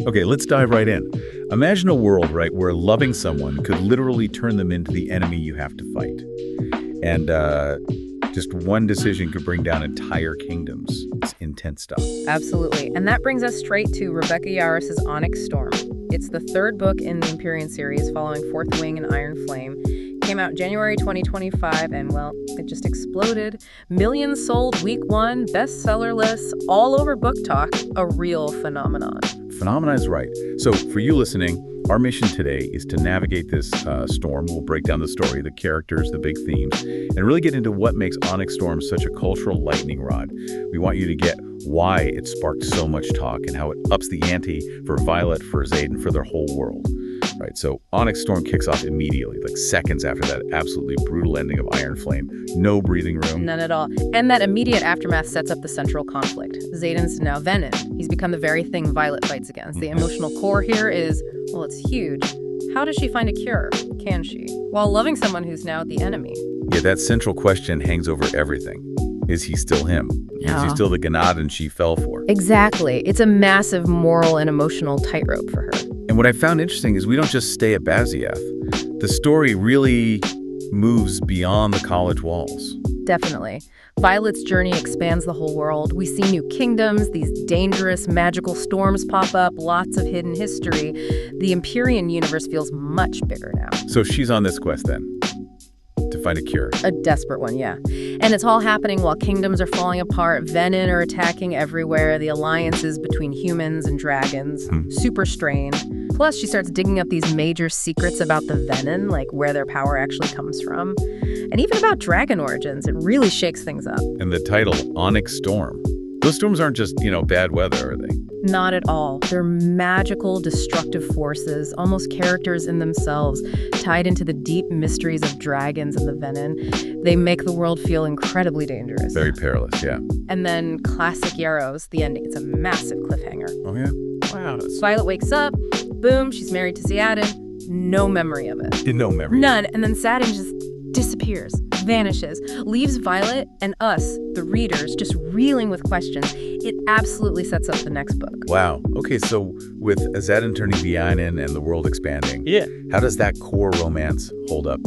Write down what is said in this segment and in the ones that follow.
Okay, let's dive right in. Imagine a world, right, where loving someone could literally turn them into the enemy you have to fight. And just one decision could bring down entire kingdoms. It's intense stuff. Absolutely. And that brings us straight to Rebecca Yarros' Onyx Storm. It's the third book in the Empyrean series following Fourth Wing and Iron Flame. Came out January 2025, and, well, it just exploded. Millions sold week one, bestseller lists, all over Book Talk, a real phenomenon. Phenomena is right. So for you listening, our mission today is to navigate this storm. We'll break down the story, the characters, the big themes, and really get into what makes Onyx Storm such a cultural lightning rod. We want you to get why it sparked so much talk and how it ups the ante for Violet, for Xaden, for their whole world. Right, so Onyx Storm kicks off immediately, like seconds after that absolutely brutal ending of Iron Flame. No breathing room. None at all. And that immediate aftermath sets up the central conflict. Xaden's now Venom. He's become the very thing Violet fights against. The emotional core here is, well, it's huge. How does she find a cure? Can she? While loving someone who's now the enemy. Yeah, that central question hangs over everything. Is he still him? Is he still the Xaden she fell for? Exactly. It's a massive moral and emotional tightrope for her. And what I found interesting is we don't just stay at Baziath. The story really moves beyond the college walls. Definitely. Violet's journey expands the whole world. We see new kingdoms, these dangerous magical storms pop up, lots of hidden history. The Empyrean universe feels much bigger now. So she's on this quest then, to find a cure. A desperate one, yeah. And it's all happening while kingdoms are falling apart, Venom are attacking everywhere, the alliances between humans and dragons, super strained. Plus, she starts digging up these major secrets about the Venom, like where their power actually comes from. And even about dragon origins. It really shakes things up. And the title, Onyx Storm. Those storms aren't just, bad weather, are they? Not at all. They're magical, destructive forces, almost characters in themselves, tied into the deep mysteries of dragons and the Venom. They make the world feel incredibly dangerous. Very perilous, yeah. And then classic Yarros, the ending. It's a massive cliffhanger. Oh, yeah? Wow. Violet wakes up, boom, she's married to Xaden. No memory of it. No memory. None. And then Xaden just disappears, vanishes, leaves Violet and us, the readers, just reeling with questions. It absolutely sets up the next book. Wow. Okay, so with Xaden turning Xaden and the world expanding, how does that core romance hold up?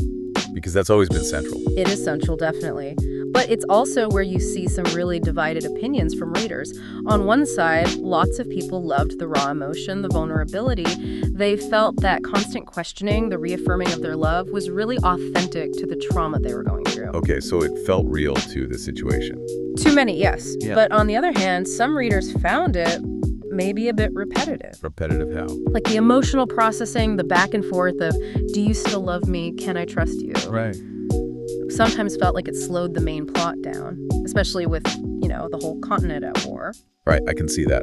Because that's always been central. It is central, definitely. But it's also where you see some really divided opinions from readers. On one side, lots of people loved the raw emotion, the vulnerability. They felt that constant questioning, the reaffirming of their love, was really authentic to the trauma they were going through. Okay, so it felt real to the situation. Too many, yes. Yeah. But on the other hand, some readers found it maybe a bit repetitive. Repetitive how? Like the emotional processing, the back and forth of, do you still love me? Can I trust you? Right. Sometimes felt like it slowed the main plot down, especially with, the whole continent at war. Right, I can see that.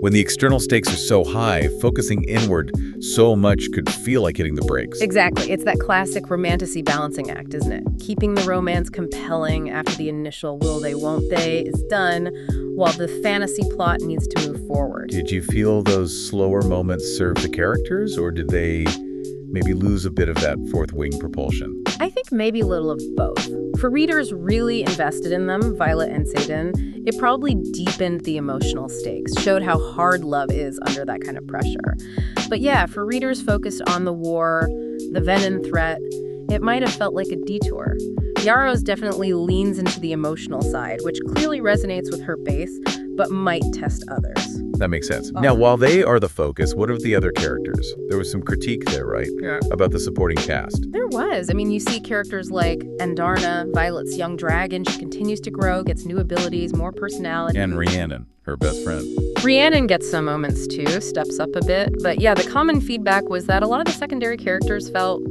When the external stakes are so high, focusing inward so much could feel like hitting the brakes. Exactly. It's that classic romantasy balancing act, isn't it? Keeping the romance compelling after the initial will they, won't they is done, while the fantasy plot needs to move forward. Did you feel those slower moments serve the characters, or did they maybe lose a bit of that fourth wing propulsion? I think maybe a little of both. For readers really invested in them, Violet and Xaden, it probably deepened the emotional stakes, showed how hard love is under that kind of pressure. But yeah, for readers focused on the war, the Venom threat, it might have felt like a detour. Yarros definitely leans into the emotional side, which clearly resonates with her base, but might test others. That makes sense. Now, while they are the focus, what are the other characters? There was some critique there, right? Yeah. About the supporting cast. There was. I mean, you see characters like Andarna, Violet's young dragon. She continues to grow, gets new abilities, more personality. And Rhiannon, her best friend. Rhiannon gets some moments too, steps up a bit. But yeah, the common feedback was that a lot of the secondary characters felt,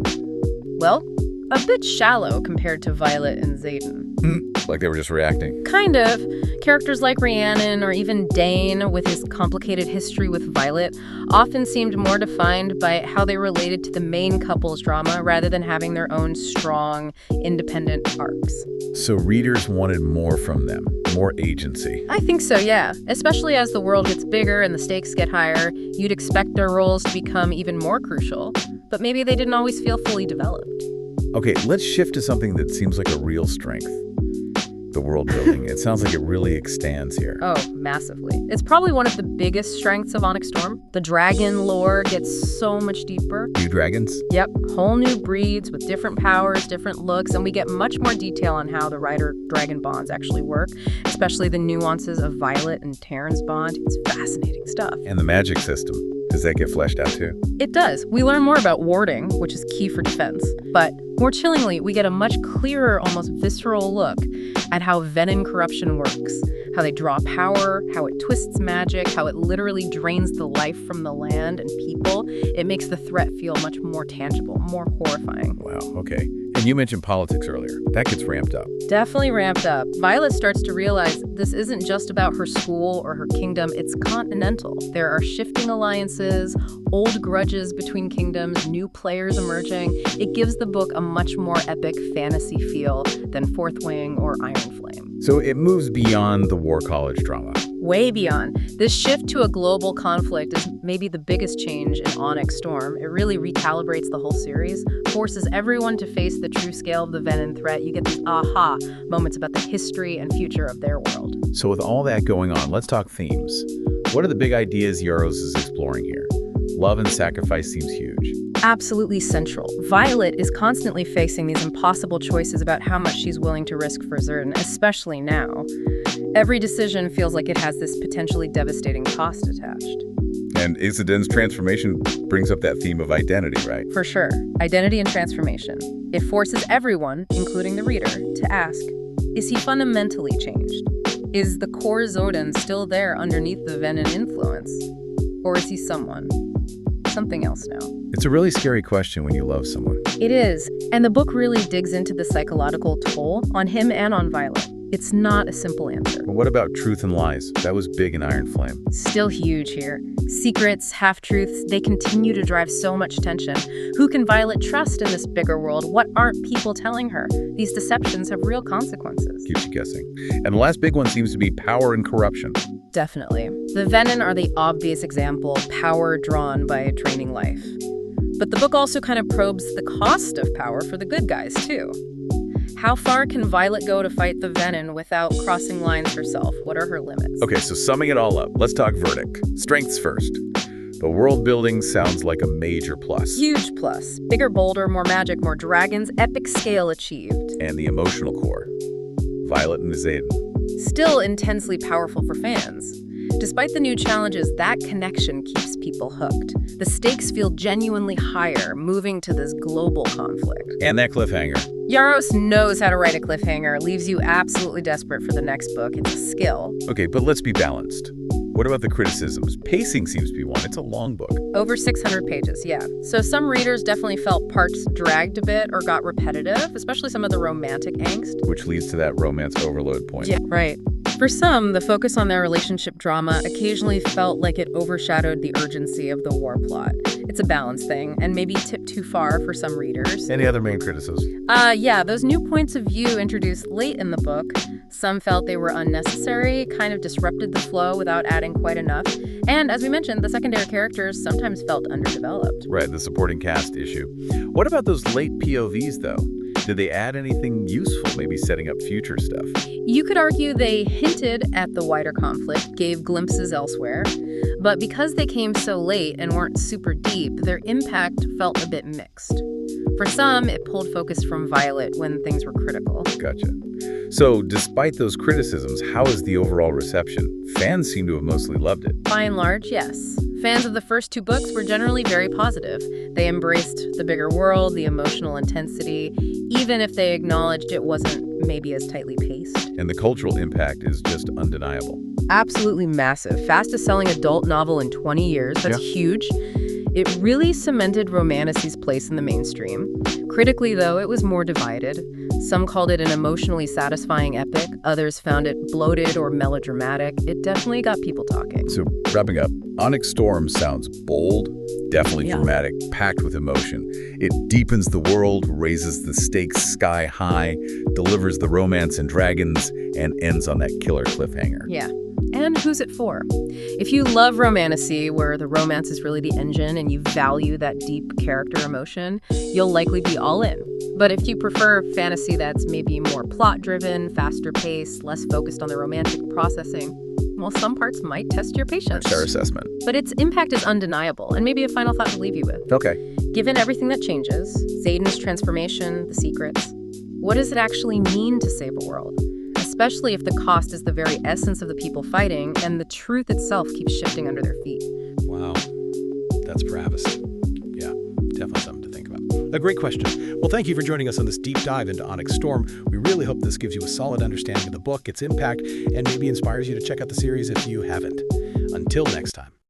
well, a bit shallow compared to Violet and Xaden. Like they were just reacting. Kind of. Characters like Rhiannon or even Dane, with his complicated history with Violet, often seemed more defined by how they related to the main couple's drama rather than having their own strong, independent arcs. So readers wanted more from them, more agency. I think so, yeah. Especially as the world gets bigger and the stakes get higher, you'd expect their roles to become even more crucial. But maybe they didn't always feel fully developed. Okay, let's shift to something that seems like a real strength. the world building. It sounds like it really expands here. Oh, massively. It's probably one of the biggest strengths of Onyx Storm. The dragon lore gets so much deeper. New dragons? Yep, whole new breeds with different powers, different looks, and we get much more detail on how the rider-dragon bonds actually work, especially the nuances of Violet and Terran's bond. It's fascinating stuff. And the magic system. Does that get fleshed out too? It does. We learn more about warding, which is key for defense. But more chillingly, we get a much clearer, almost visceral look at how Venin corruption works, how they draw power, how it twists magic, how it literally drains the life from the land and people. It makes the threat feel much more tangible, more horrifying. Wow, okay. And you mentioned politics earlier. That gets ramped up. Definitely ramped up. Violet starts to realize this isn't just about her school or her kingdom, it's continental. There are shifting alliances, old grudges between kingdoms, new players emerging. It gives the book a much more epic fantasy feel than Fourth Wing or Iron Flame. So it moves beyond the War College drama. Way beyond. This shift to a global conflict is maybe the biggest change in Onyx Storm. It really recalibrates the whole series, forces everyone to face the true scale of the Venin threat. You get these aha moments about the history and future of their world. So with all that going on, let's talk themes. What are the big ideas Yarros is exploring here? Love and sacrifice seems huge. Absolutely central. Violet is constantly facing these impossible choices about how much she's willing to risk for Xaden, especially now. Every decision feels like it has this potentially devastating cost attached. And Xaden's transformation brings up that theme of identity, right? For sure. Identity and transformation. It forces everyone, including the reader, to ask, is he fundamentally changed? Is the core Xaden still there underneath the Venin influence? Or is he something else now? It's a really scary question when you love someone. It is, and the book really digs into the psychological toll on him and on Violet. It's not a simple answer. But what about truth and lies? That was big in Iron Flame. Still huge here. Secrets, half-truths, they continue to drive so much tension. Who can Violet trust in this bigger world? What aren't people telling her? These deceptions have real consequences. Keeps you guessing. And the last big one seems to be power and corruption. Definitely. The Venin are the obvious example, power drawn by a draining life. But the book also kind of probes the cost of power for the good guys, too. How far can Violet go to fight the Venin without crossing lines herself? What are her limits? Okay, so summing it all up, let's talk verdict. Strengths first. The world building sounds like a major plus. Huge plus. Bigger, bolder, more magic, more dragons, epic scale achieved. And the emotional core. Violet and Xaden. Still intensely powerful for fans. Despite the new challenges, that connection keeps people hooked. The stakes feel genuinely higher, moving to this global conflict. And that cliffhanger. Yarros knows how to write a cliffhanger, leaves you absolutely desperate for the next book. It's a skill. Okay, but let's be balanced. What about the criticisms? Pacing seems to be one. It's a long book. Over 600 pages, yeah. So some readers definitely felt parts dragged a bit or got repetitive, especially some of the romantic angst. Which leads to that romance overload point. Yeah, right. For some, the focus on their relationship drama occasionally felt like it overshadowed the urgency of the war plot. It's a balance thing, and maybe tipped too far for some readers. Any other main criticisms? Yeah, those new points of view introduced late in the book. Some felt they were unnecessary, kind of disrupted the flow without adding quite enough. And as we mentioned, the secondary characters sometimes felt underdeveloped. Right, the supporting cast issue. What about those late POVs, though? Did they add anything useful, maybe setting up future stuff? You could argue they hinted at the wider conflict, gave glimpses elsewhere, but because they came so late and weren't super deep, their impact felt a bit mixed. For some, it pulled focus from Violet when things were critical. Gotcha. So, despite those criticisms, how is the overall reception? Fans seem to have mostly loved it. By and large, yes. Fans of the first two books were generally very positive. They embraced the bigger world, the emotional intensity, even if they acknowledged it wasn't maybe as tightly paced. And the cultural impact is just undeniable. Absolutely massive. Fastest selling adult novel in 20 years. That's huge. It really cemented Romanticy's place in the mainstream. Critically, though, it was more divided. Some called it an emotionally satisfying epic. Others found it bloated or melodramatic. It definitely got people talking. So, wrapping up, Onyx Storm sounds bold, definitely dramatic, packed with emotion. It deepens the world, raises the stakes sky high, delivers the romance and dragons, and ends on that killer cliffhanger. Yeah. And who's it for? If you love romantasy, where the romance is really the engine and you value that deep character emotion, you'll likely be all in. But if you prefer fantasy that's maybe more plot-driven, faster paced, less focused on the romantic processing, well, some parts might test your patience. Fair assessment. But its impact is undeniable, and maybe a final thought to leave you with. Okay. Given everything that changes, Xaden's transformation, the secrets, what does it actually mean to save a world? Especially if the cost is the very essence of the people fighting and the truth itself keeps shifting under their feet. Wow. That's bravest. Yeah, definitely something to think about. A great question. Well, thank you for joining us on this deep dive into Onyx Storm. We really hope this gives you a solid understanding of the book, its impact, and maybe inspires you to check out the series if you haven't. Until next time.